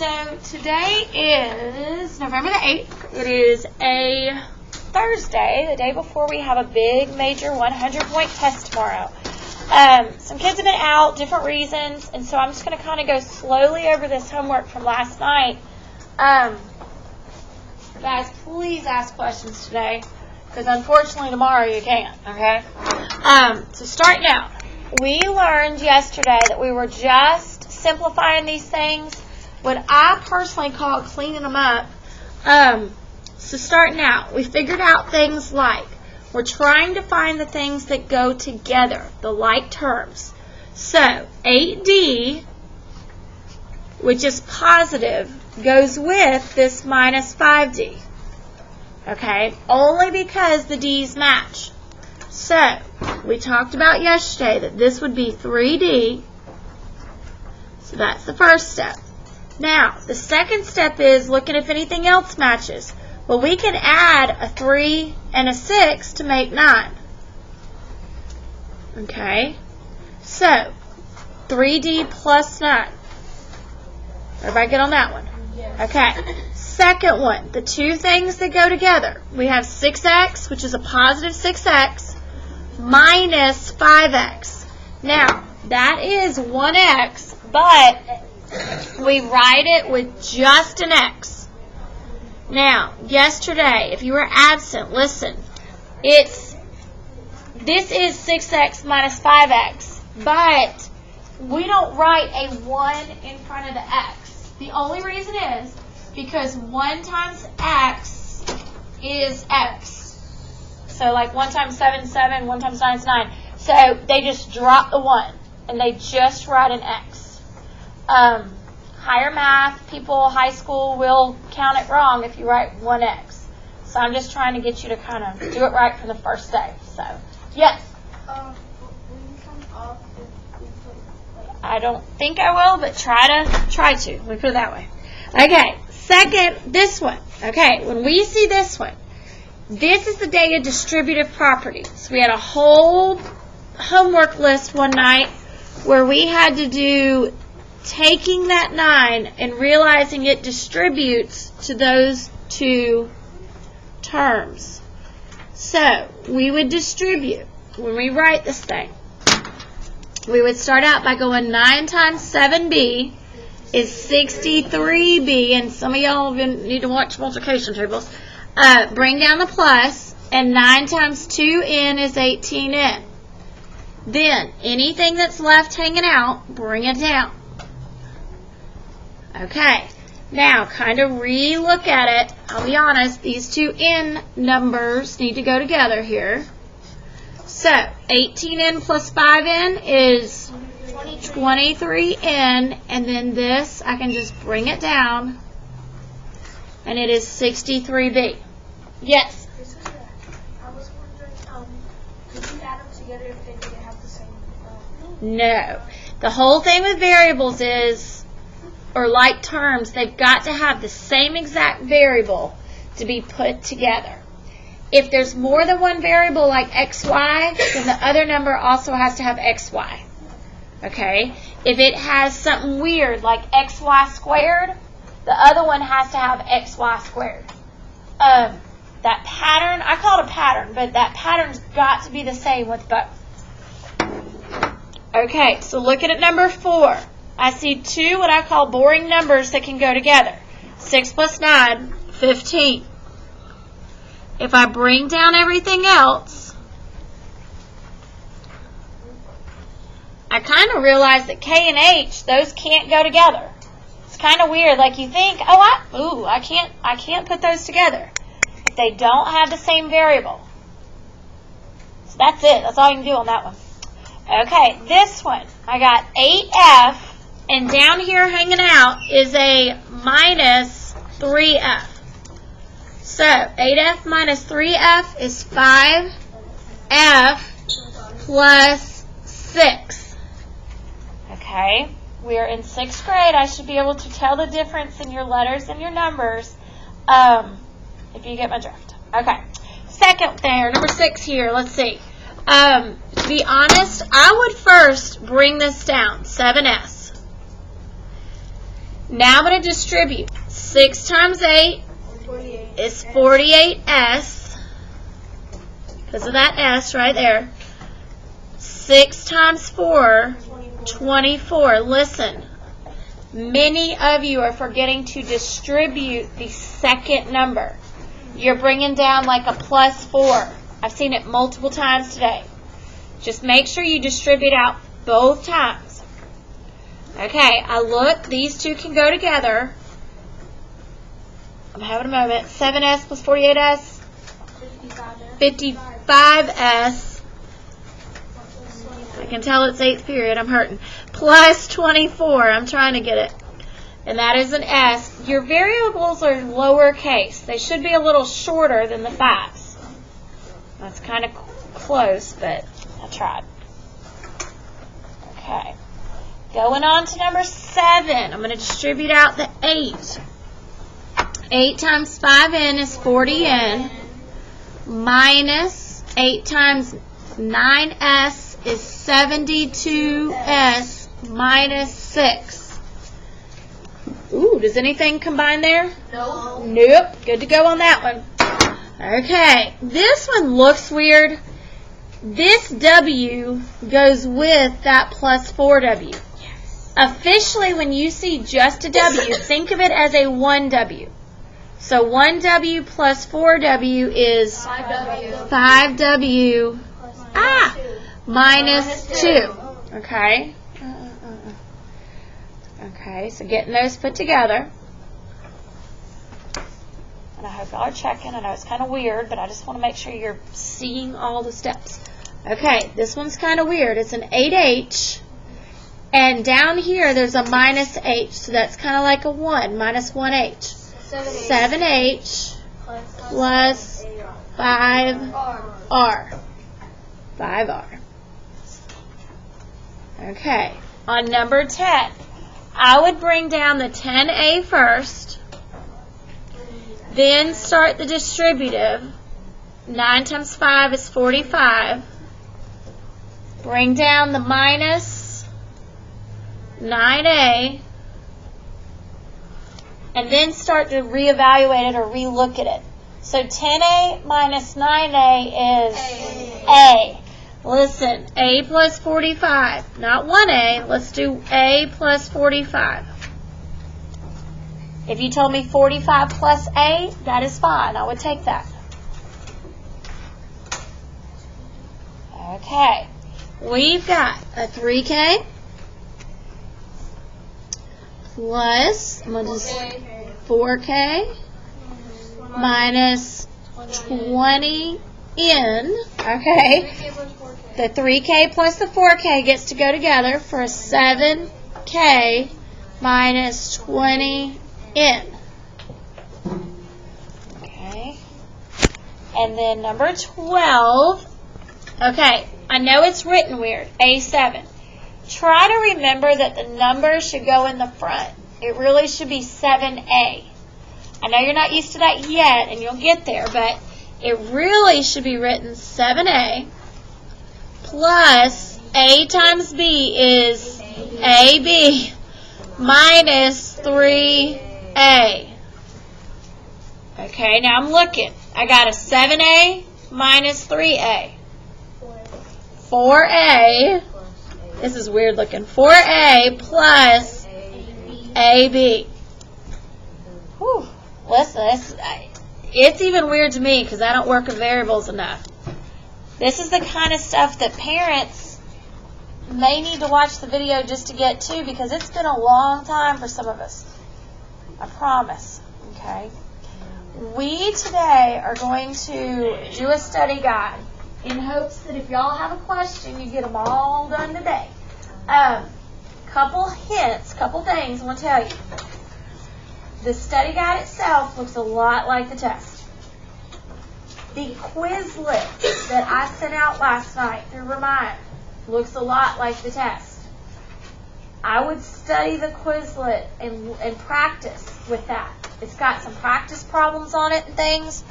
So today is November the 8th. It is a Thursday, the day before we have a big, major 100-point test tomorrow. Some kids have been out, different reasons, and so I'm just going to kind of go slowly over this homework from last night. Guys, please ask questions today, because unfortunately tomorrow you can't, okay? So starting out, we learned yesterday that we were just simplifying these things, what I personally call cleaning them up. So starting out, we figured out things like we're trying to find the things that go together, the like terms. So 8D, which is positive, goes with this minus 5D. Okay? Only because the D's match. So, we talked about yesterday that this would be 3D. So that's the first step. Now, the second step is looking if anything else matches. Well, we can add a 3 and a 6 to make 9. Okay? So, 3D plus 9. Everybody get on that one? Yes. Okay. Second one, the two things that go together. We have 6x, which is a positive 6x, minus 5x. Now, that is 1x, but we write it with just an x. Now, yesterday, if you were absent, listen, this is 6x minus 5x, but we don't write a 1 in front of the x. The only reason is because 1 times x is x. So like 1 times 7 is 7, 1 times 9 is 9. So they just drop the 1, and they just write an x. Higher math people, high school, will count it wrong if you write 1x. So I'm just trying to get you to kind of do it right from the first day. So, yes? Will you come off if we put, I don't think I will, but try to. Let me put it that way. Okay, second, this one. Okay, when we see this one, this is the day of distributive properties. We had a whole homework list one night where we had to do taking that 9 and realizing it distributes to those two terms. So, we would distribute when we write this thing. We would start out by going 9 times 7b is 63b, and some of y'all need to watch multiplication tables. Bring down the plus, and 9 times 2n is 18n. Then, anything that's left hanging out, bring it down. Okay, now kind of re-look at it. I'll be honest, these two n numbers need to go together here. So, 18n plus 5n is 23n, and then this, I can just bring it down, and it is 63b. Yes? I was wondering, could you add them together if they didn't have the same? No. The whole thing with variables is, or like terms, they've got to have the same exact variable to be put together. If there's more than one variable like xy, then the other number also has to have xy. Okay? If it has something weird like xy squared, the other one has to have xy squared. That pattern, I call it a pattern, but that pattern's got to be the same with both. Okay, so looking at number 4. I see two what I call boring numbers that can go together. 6 plus 9, 15. If I bring down everything else, I kind of realize that K and H, those can't go together. It's kind of weird. Like you think, I can't put those together if they don't have the same variable. So that's it. That's all you can do on that one. Okay, this one, I got 8F. And down here hanging out is a minus 3F. So, 8F minus 3F is 5F plus 6. Okay? We are in 6th grade. I should be able to tell the difference in your letters and your numbers if you get my drift. Okay. Second thing, or number 6 here. Let's see. To be honest, I would first bring this down, 7S. Now I'm going to distribute. 6 times 8 is 48s, because of that S right there. 6 times 4, 24. Listen, many of you are forgetting to distribute the second number. You're bringing down like a plus 4. I've seen it multiple times today. Just make sure you distribute out both times. Okay, I look. These two can go together. I'm having a moment. 7s plus 48s. 55s. I can tell it's 8th period. I'm hurting. Plus 24. I'm trying to get it. And that is an S. Your variables are lowercase. They should be a little shorter than the 5s. That's kind of close, but I tried. Okay. Going on to number 7. I'm going to distribute out the 8. 8 times 5n is 40n. Minus 8 times 9s is 72s minus 6. Ooh, does anything combine there? No. Nope. Good to go on that one. Okay. This one looks weird. This W goes with that plus 4W. Yes. Officially, when you see just a W, think of it as a 1W. So 1W plus 4W is 5W. 5W minus 2. Okay. Okay, so getting those put together. And I hope y'all are checking. I know it's kind of weird, but I just want to make sure you're seeing all the steps. Okay, this one's kind of weird. It's an 8H. And down here, there's a minus H. So that's kind of like a 1, minus 1H. 7H plus 5R. 5R. Okay. On number 10, I would bring down the 10A first, then start the distributive. 9 times 5 is 45. Bring down the minus 9A, and then start to reevaluate it or relook at it. So 10A minus 9A is A. Listen, A plus 45, not 1A. Let's do A plus 45. If you told me 45 plus A, that is fine. I would take that. Okay. We've got a 3K plus, I'm going to just 4K minus 20N. Okay. The 3K plus the 4K gets to go together for a 7K minus 20N. Okay. And then number 12. Okay, I know it's written weird. A7. Try to remember that the number should go in the front. It really should be 7A. I know you're not used to that yet, and you'll get there, but it really should be written 7A plus A times B is AB minus 3A. Okay, now I'm looking. I got a 7A minus 3A. 4A, this is weird looking, 4A plus AB. Whew. Listen, it's even weird to me because I don't work with variables enough. This is the kind of stuff that parents may need to watch the video just to get to, because it's been a long time for some of us. I promise. Okay? We today are going to do a study guide in hopes that if y'all have a question, you get them all done today. Couple hints, couple things I want to tell you. The study guide itself looks a lot like the test. The Quizlet that I sent out last night through Remind looks a lot like the test. I would study the Quizlet and practice with that. It's got some practice problems on it and things.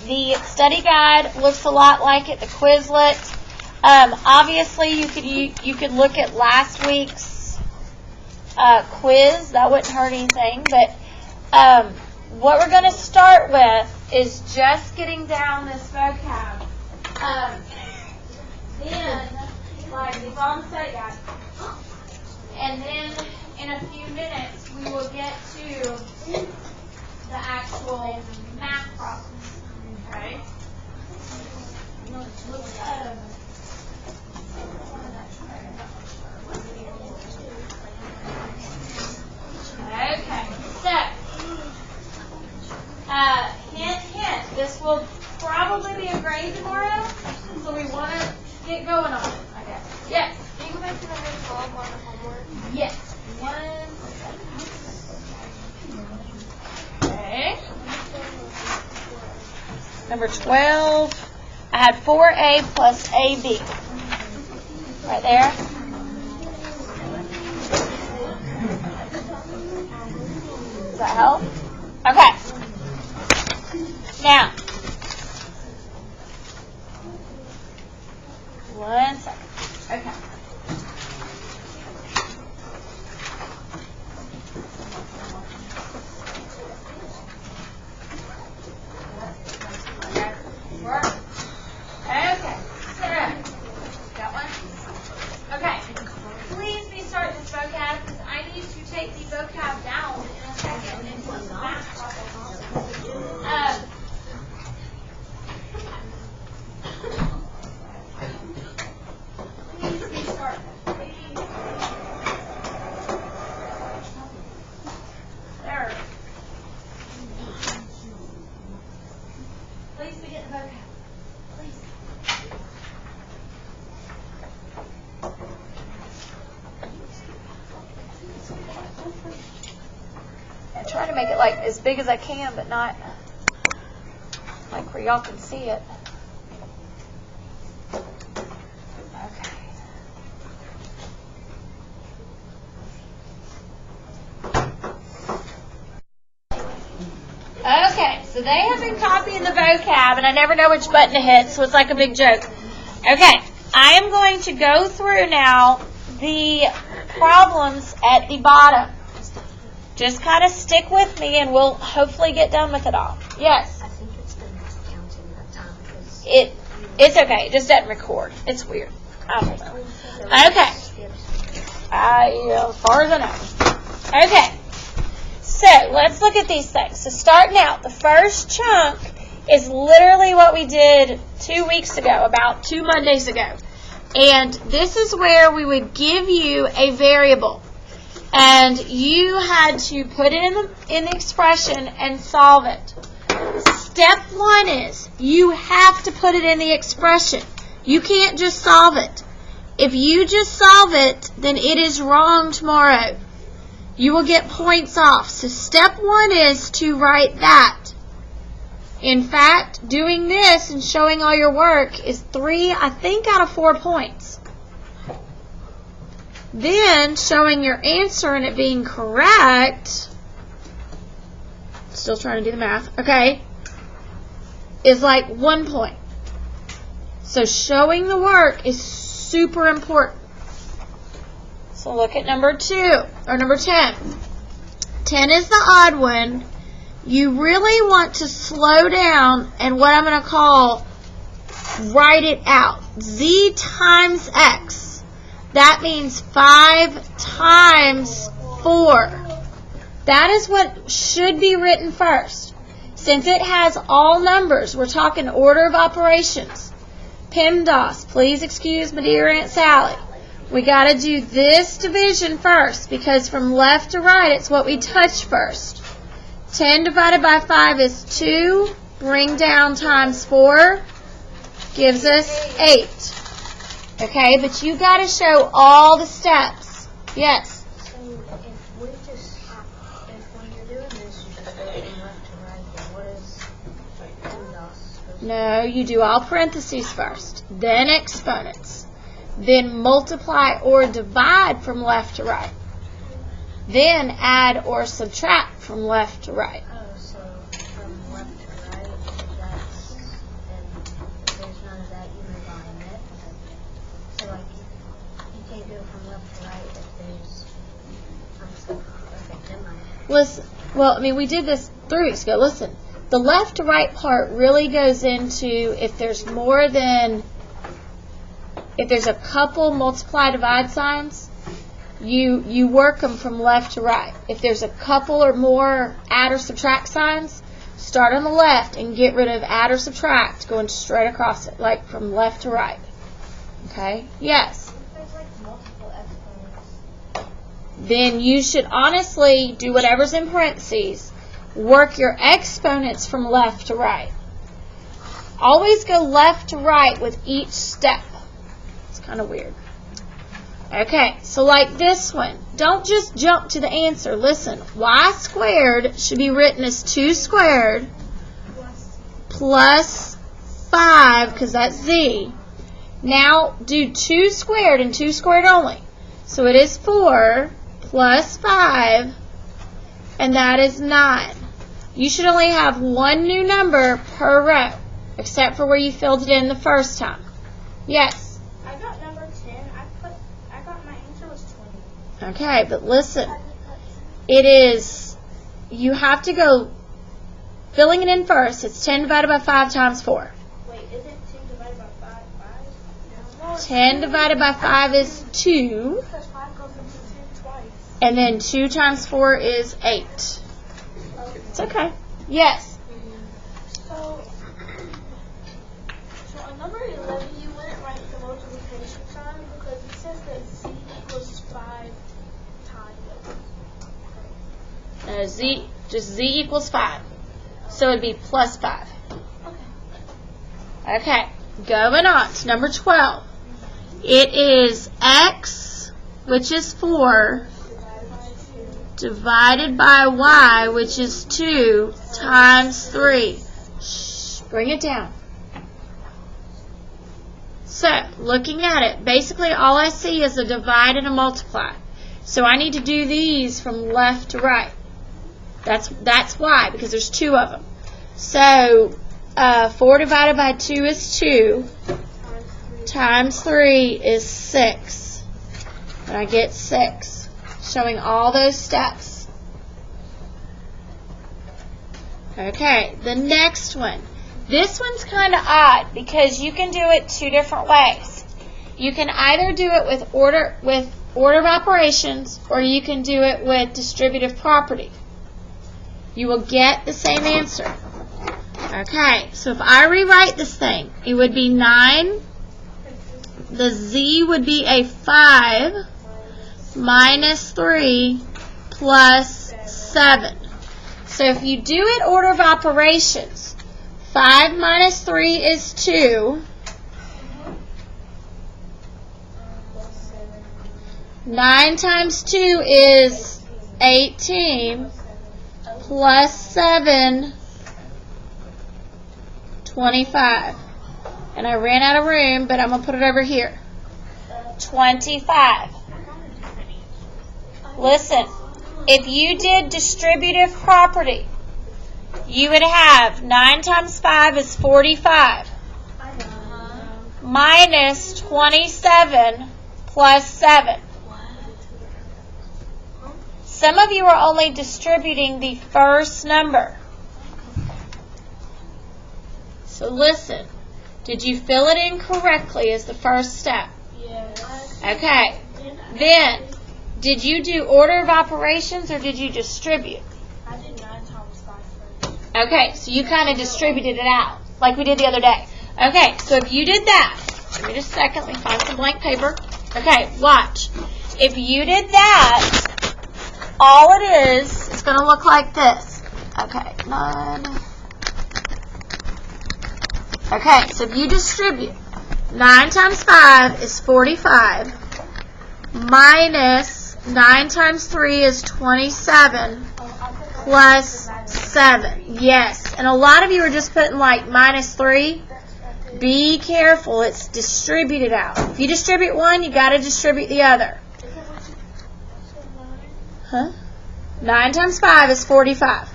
The study guide looks a lot like it, the Quizlet. Obviously, you could look at last week's quiz. That wouldn't hurt anything. But what we're going to start with is just getting down this vocab. Then, like, it's on the study guide. And then, in a few minutes, we will get to the actual math problems. Okay? Okay, so, hint, this will probably be a grade tomorrow, so we want to get going on it, I guess. Yes? Can you go back to number 12 on the homework? Yes. 1 second. Okay. Number 12, I had 4A plus AB. Right there. Does that help? Okay. Now, 1 second. Okay. Okay, so, got one? Okay, please be starting this vocab because I need to take the vocab down in a second and do some math problems. Please be starting. There. Please begin the vocab. Please. I try to make it like as big as I can, but not like where y'all can see it. Okay. Okay, so they have been copying the vocab, and I never know which button to hit, so it's like a big joke. Okay, I am going to go through now the problems at the bottom. Just kind of stick with me, and we'll hopefully get done with it all. Yes? I think it's the miscounting that time. It's okay. It just doesn't record. It's weird. I don't know. Okay. As far as I know. Okay. So, let's look at these things. So, starting out, the first chunk is literally what we did 2 weeks ago, about 2 Mondays ago. And this is where we would give you a variable. And you had to put it in the expression and solve it. Step 1 is you have to put it in the expression. You can't just solve it. If you just solve it, then it is wrong tomorrow. You will get points off. So step 1 is to write that. In fact, doing this and showing all your work is 3, I think, out of 4 points. Then, showing your answer and it being correct, still trying to do the math, okay, is like 1 point. So showing the work is super important. So look at number 2, or number 10. 10 is the odd one. You really want to slow down and what I'm going to call write it out. Z times X. That means 5 times 4. That is what should be written first. Since it has all numbers, we're talking order of operations. PEMDAS, please excuse my dear Aunt Sally. We got to do this division first because from left to right, it's what we touch first. 10 divided by 5 is 2. Bring down times 4 gives us 8. Okay, but you got to show all the steps. Yes? So if when you're doing this, you just go from left to right, then what is PEMDAS supposed to do? No, you do all parentheses first, then exponents, then multiply or divide from left to right, then add or subtract from left to right. Oh, so from left to right, that's, and if there's none of that, you move on in it. So like, you can't go from left to right if there's, I'm Listen, well, I mean, we did this 3 weeks ago. Listen, the left to right part really goes into if there's a couple multiply divide signs, you work them from left to right. If there's a couple or more add or subtract signs, start on the left and get rid of add or subtract going straight across it, like from left to right. Okay? Yes. There's like multiple exponents. Then you should honestly do whatever's in parentheses. Work your exponents from left to right. Always go left to right with each step. It's kind of weird. Okay, so like this one, don't just jump to the answer. Listen, y squared should be written as 2 squared plus 5, because that's z. Now do 2 squared and 2 squared only. So it is 4 plus 5, and that is 9. You should only have one new number per row, except for where you filled it in the first time. Yes? I got number 10. I got my answer was 20. Okay, but listen, it is, you have to go filling it in first. It's 10 divided by 5 times 4. Wait, isn't 10 divided by 5 5? No. 10 divided by 5 is 2, Because 5 goes into 2 twice. and then 2 times 4 is 8. It's okay. Yes? So on number 11, you wouldn't write the multiplication sign because it says that z equals 5 times. Z equals 5. So it'd be plus 5. Okay. Okay, going on to number 12. It is x, which is 4, divided by y, which is 2, times 3. Shh, bring it down. So, looking at it, basically all I see is a divide and a multiply. So I need to do these from left to right. That's why, because there's 2 of them. So, 4 divided by 2 is 2, times 3 is 6. And I get 6. Showing all those steps. Okay, the next one. This one's kind of odd because you can do it 2 different ways. You can either do it with order of operations, or you can do it with distributive property. You will get the same answer. Okay, so if I rewrite this thing, it would be 9. The z would be a 5 minus 3 plus 7. So if you do it order of operations, 5 minus 3 is 2. 9 times 2 is 18. Plus 7, 25. And I ran out of room, but I'm going to put it over here. 25. Listen, if you did distributive property, you would have 9 times 5 is 45. Minus 27 plus 7. Some of you are only distributing the first number. So listen, did you fill it in correctly as the first step? Yes. Okay. Then, did you do order of operations or did you distribute? I did 9 times 5 first. Okay, so you kind of distributed it out, like we did the other day. Okay, so if you did that, give me just a second, let me find some blank paper. Okay, watch. If you did that, all it is, it's going to look like this. Okay, 9. Okay, so if you distribute, 9 times 5 is 45, minus 9 times 3 is 27, plus 7. Yes, and a lot of you are just putting like minus 3. Be careful, it's distributed out. If you distribute one, you got to distribute the other. Huh? 9 times 5 is 45.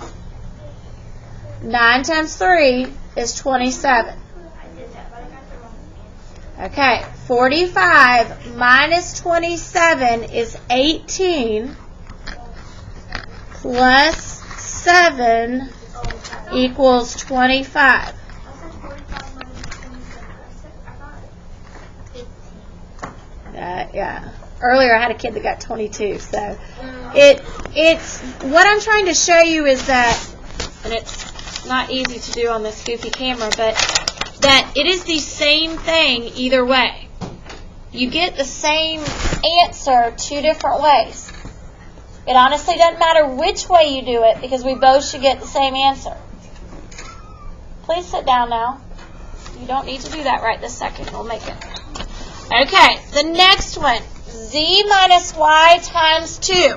9 times 3 is 27. Okay, 45 minus 27 is 18 plus 7 equals 25. Yeah. Earlier I had a kid that got 22, so it's what I'm trying to show you is that, and it's not easy to do on this goofy camera, but that it is the same thing either way. You get the same answer 2 different ways. It honestly doesn't matter which way you do it because we both should get the same answer. Please sit down now. You don't need to do that right this second. We'll make it. Okay, the next one. Z minus y times 2.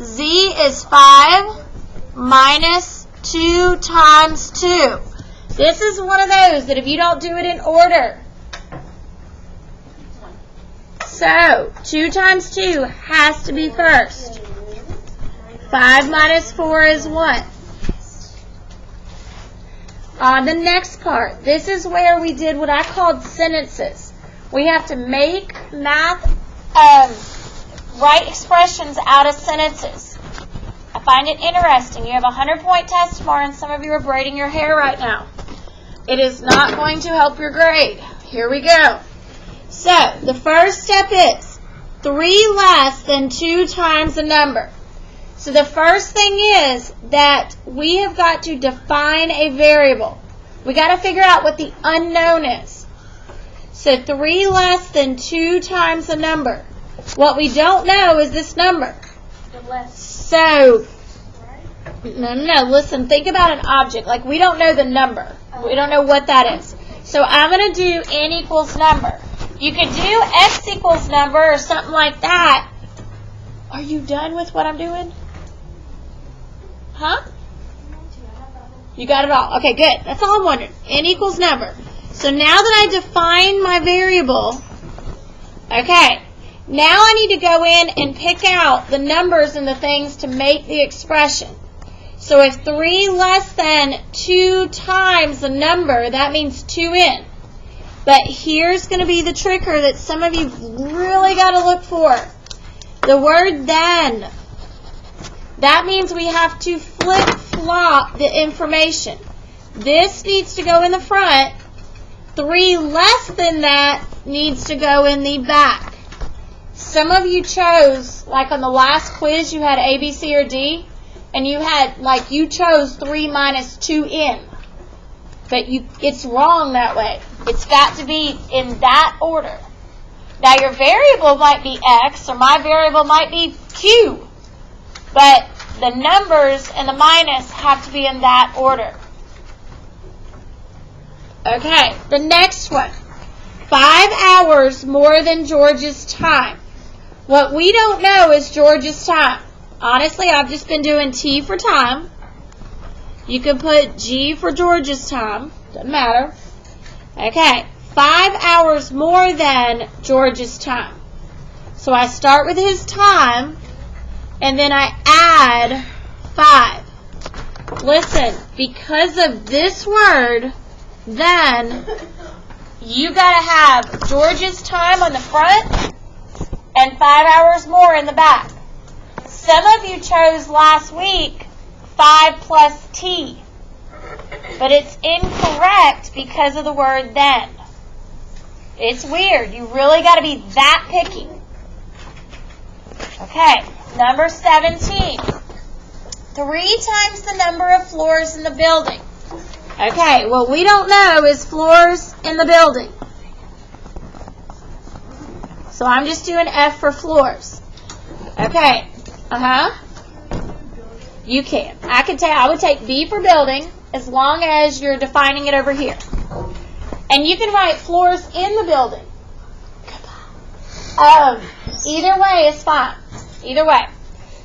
Z is 5 minus 2 times 2. This is one of those that if you don't do it in order. So, 2 times 2 has to be first. 5 minus 4 is 1. On the next part, this is where we did what I called sentences. We have to make write expressions out of sentences. I find it interesting. You have a 100-point test tomorrow, and some of you are braiding your hair right now. It is not going to help your grade. Here we go. So, the first step is 3 less than 2 times a number. So the first thing is that we have got to define a variable. We got to figure out what the unknown is. So 3 less than 2 times a number. What we don't know is this number. So, no, listen, think about an object. Like, we don't know the number. We don't know what that is. So I'm going to do n equals number. You could do x equals number or something like that. Are you done with what I'm doing? Huh? You got it all. Okay, good. That's all I'm wondering. N equals number. So now that I define my variable, okay, now I need to go in and pick out the numbers and the things to make the expression. So if 3 less than 2 times the number, that means 2n. But here's going to be the tricker that some of you really got to look for. The word then. That means we have to flip-flop the information. This needs to go in the front. 3 less than that needs to go in the back. Some of you chose, like on the last quiz, you had A, B, C, or D, and you had, like, you chose 3 minus 2n. But it's wrong that way. It's got to be in that order. Now, your variable might be x, or my variable might be q. But the numbers and the minus have to be in that order. Okay, the next one. 5 hours more than George's time. What we don't know is George's time. Honestly, I've just been doing T for time. You can put G for George's time. Doesn't matter. Okay, 5 hours more than George's time. So I start with his time, and then I add 5. Listen, because of this word, then you got to have George's time on the front and 5 hours more in the back. Some of you chose last week 5 plus T, but it's incorrect because of the word then. It's weird. You really got to be that picky. Okay, number 17. 3 times the number of floors in the building. Okay, what we don't know is floors in the building. So I'm just doing F for floors. Okay, You can. I would take B for building as long as you're defining it over here. And you can write floors in the building. Either way is fine. Either way.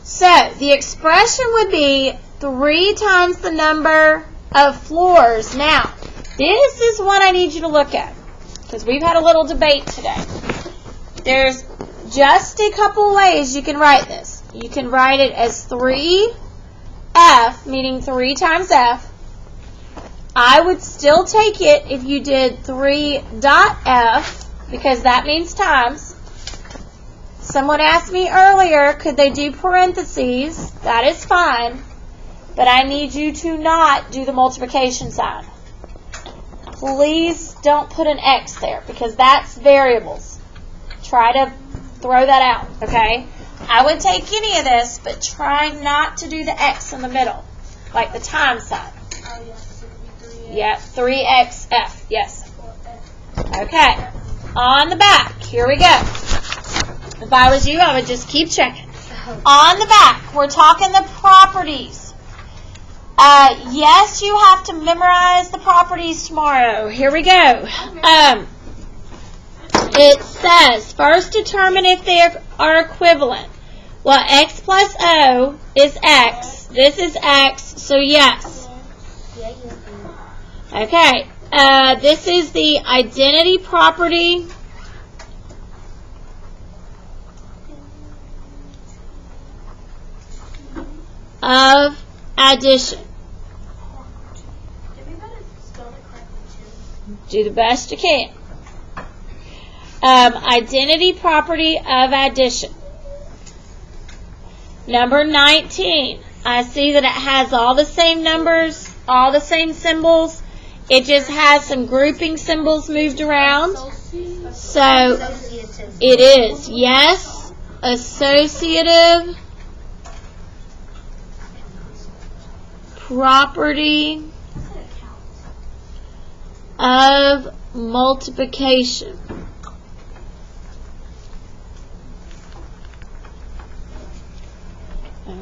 So the expression would be 3 times the number of floors. Now, this is what I need you to look at, because we've had a little debate today. There's just a couple ways you can write this. You can write it as 3F, meaning 3 times F. I would still take it if you did 3.F, because that means times. Someone asked me earlier, could they do parentheses? That is fine. But I need you to not do the multiplication sign. Please don't put an X there because that's variables. Try to throw that out, okay? I would take any of this, but try not to do the X in the middle, like the times sign. Oh, yes, it would be 3x. Yep, 3XF, yes. Okay, on the back, here we go. If I was you, I would just keep checking. On the back, we're talking the properties. Yes, you have to memorize the properties tomorrow. Here we go. It says, first determine if they are equivalent. Well, x plus o is x. This is x, so yes. Okay, this is the identity property of addition. Did we better spell it correctly too? Do the best you can. Identity property of addition. Number 19. I see that it has all the same numbers, all the same symbols. It just has some grouping symbols moved around. So it is, yes, associative property of multiplication.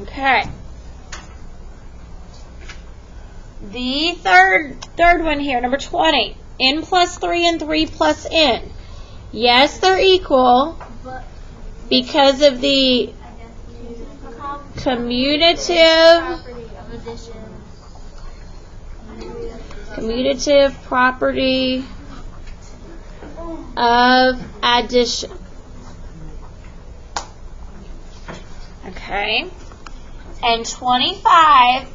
Okay. The third one here, number 20. N plus 3 and 3 plus n. Yes, they're equal because of the commutative property of addition. Okay. And 25,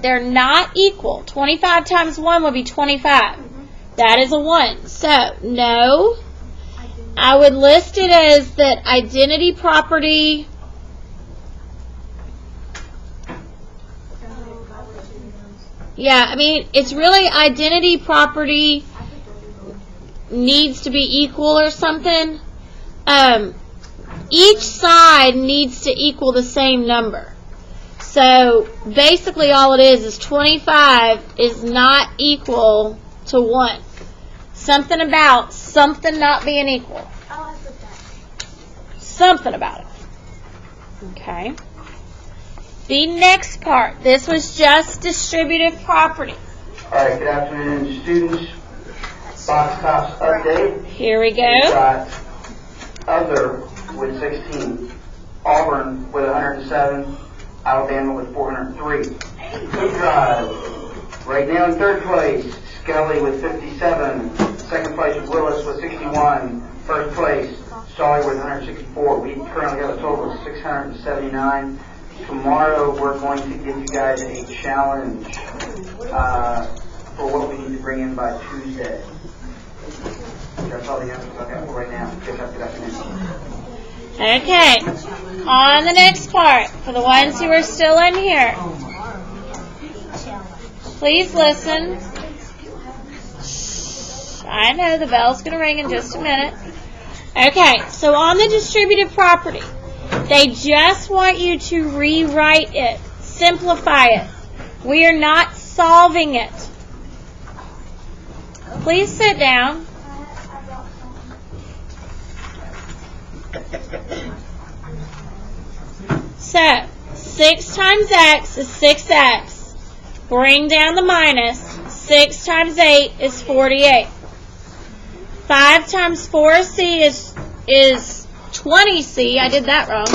they're not equal. 25 times 1 would be 25. That is a 1. So, no. I would list it as that identity property it's really identity property needs to be equal or something. Each side needs to equal the same number. So basically all it is 25 is not equal to 1. Something about something not being equal. Oh, I put that. Something about it. Okay. The next part, this was just distributive property. All right, good afternoon, students. Box tops update. Here we We've go. got other with 16, Auburn with 107, Alabama with 403. Food Drive, right now in third place, Skelly with 57. Second place, Willis with 61. First place, Sawyer with 164. We currently have a total of 679. Tomorrow we're going to give you guys a challenge for what we need to bring in by Tuesday. That's all the answers I have for right now. Good afternoon. Okay. On the next part, for the ones who are still in here, please listen. I know the bell's going to ring in just a minute. Okay, so on the distributive property, they just want you to rewrite it, simplify it. We are not solving it. Please sit down. So, 6 times x is 6x. Bring down the minus. 6 times 8 is 48. 5 times 4c is 20c. I did that wrong.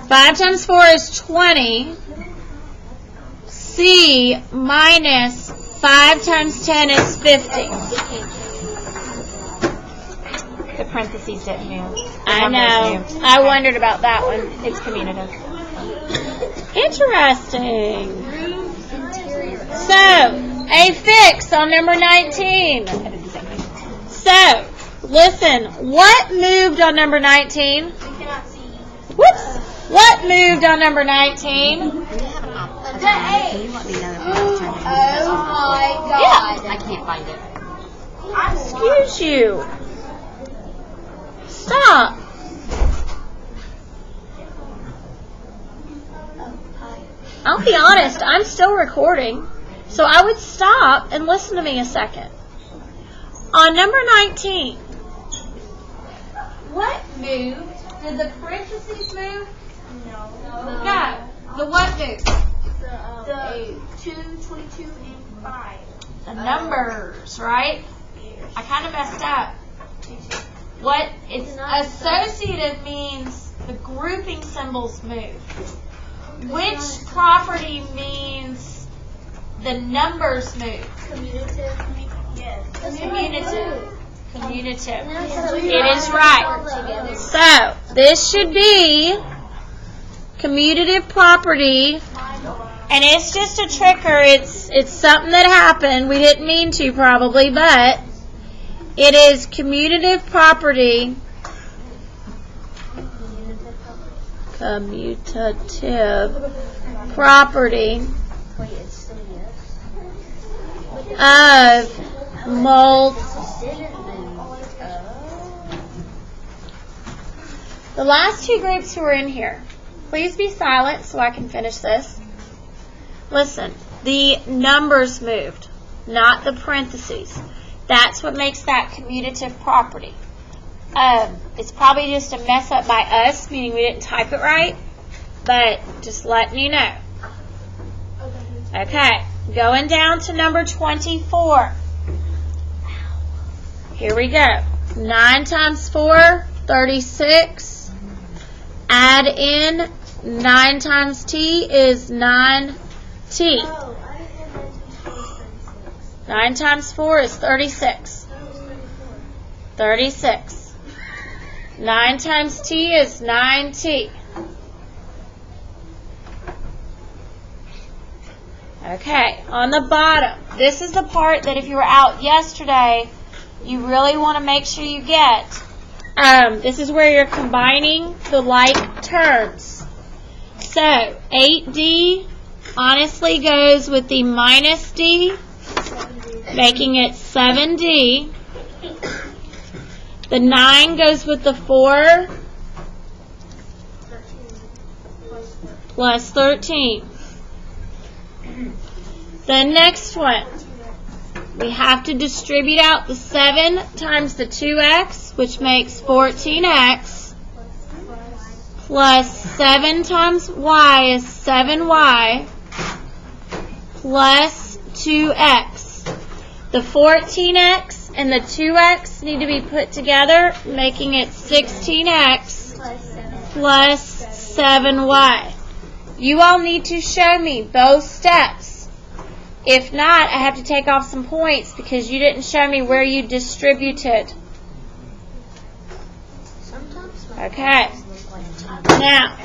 Five times 4 is 20. C minus 5 times 10 is 50. The parentheses didn't move. I know. I wondered about that one. It's commutative. Interesting. So, a fix on number 19. I did the same thing. So, listen, what moved on number 19? We cannot see. Whoops. What moved on number 19? The A. Can you let me know if it's trying to Oh my Yeah. I can't find it. Excuse you. Stop. I'll be honest, I'm still recording, so I would stop and listen to me a second. On number 19, what moved? Did the parentheses move? No. No. The what moved? The 2, 22, and 5. The numbers, right? I kind of messed up. What it's associative means the grouping symbols move. Which property means the numbers move? Commutative. Yes. Commutative. Commutative. It It is right. So, this should be commutative property, and it's just a tricker. It's something that happened. We didn't mean to probably, but it is commutative property. Commutative property Wait, it's still yes. of multiple. The last two groups who are in here, please be silent so I can finish this. Listen, the numbers moved, not the parentheses. That's what makes that commutative property. It's probably just a mess up by us, meaning we didn't type it right, but just letting you know. Okay, going down to number 24. Here we go. 9 times 4, 36. Add in 9 times t is 9t. Oh, I had 36. 9 times 4 is 36. 36. 9 times t is 9t. Okay, on the bottom, this is the part that if you were out yesterday, you really want to make sure you get. This is where you're combining the like terms. So, 8d honestly goes with the minus d, making it 7d. The 9 goes with the 4 plus 13. The next one, we have to distribute out the 7 times the 2x, which makes 14x, plus 7 times y is 7y, plus 2x. The 14x and the 2x need to be put together, making it 16x plus 7y. You all need to show me both steps. If not, I have to take off some points because you didn't show me where you distributed. Okay. Now,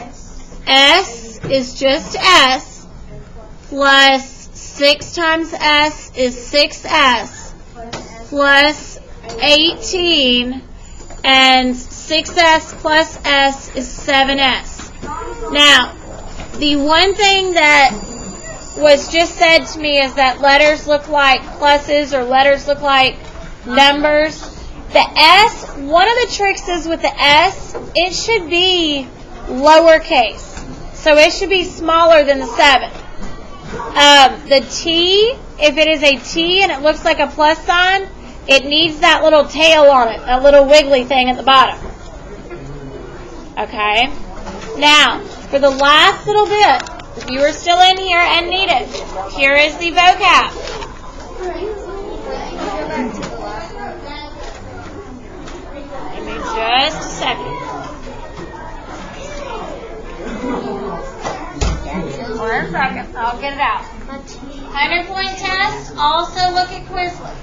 s is just s, plus 6 times s is 6s, plus 18, and 6s plus s is 7s. Now, the one thing that was just said to me is that letters look like pluses or letters look like numbers. The S, one of the tricks is with the S, it should be lowercase. So it should be smaller than the 7. The T, if it is a T and it looks like a plus sign, it needs that little tail on it, that little wiggly thing at the bottom. Okay? Now, for the last little bit, if you are still in here and need it, here is the vocab. Give me just a second. Or a second. I'll get it out. 100-point test. Also look at Quizlet.